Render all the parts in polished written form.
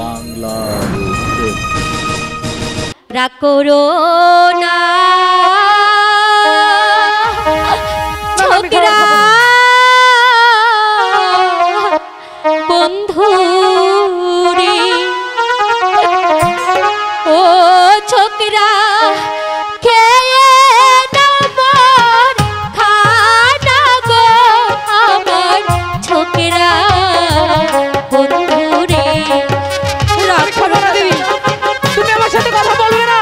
বাংলার প্রেম। রাগ করো না ছোকরা বন্ধু রে, ও ছোকরা খেয়ে নাও মোর খানা গো আমার ছোকরা বন্ধু রে। রাগ করো না দিদি, তুমি আমার সাথে কথা বলবে না?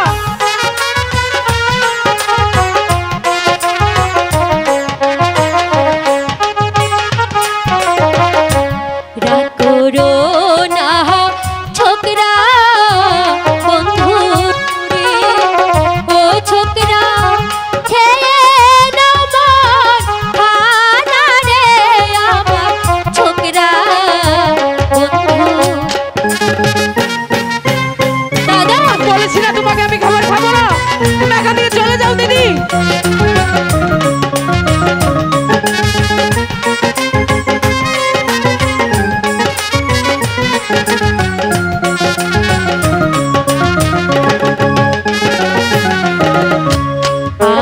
রাগ করো না ছোকরা বন্ধু রে, ও ছোকরা খেয়ে নাও মোর খানা রে আমার ছোকরা বন্ধু। দাদা বলেছি না তোমাকে আমি খাবার খাবো না, তুমি এখান থেকে চলে যাও দিদি।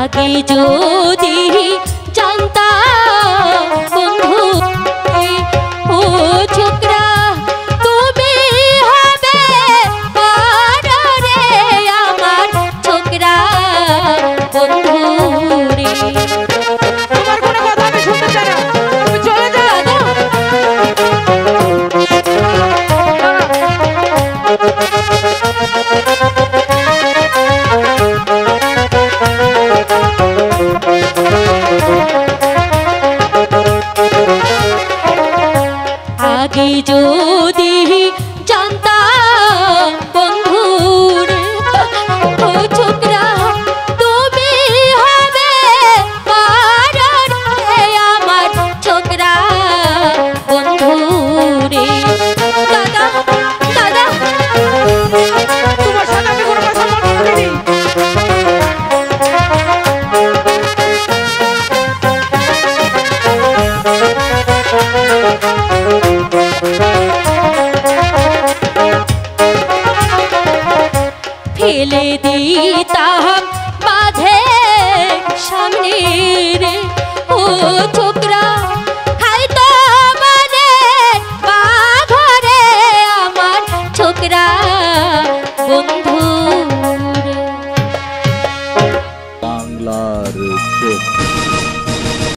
আগে যদি জানতাম বন্ধু ও ছোকরা তুমি হবে বড় রে আমার ছোকরা বন্ধু রে। তোমার কোনো কথা আমি শুনতে চাই না, তুমি চলে যাও। আগে যদি জানতাম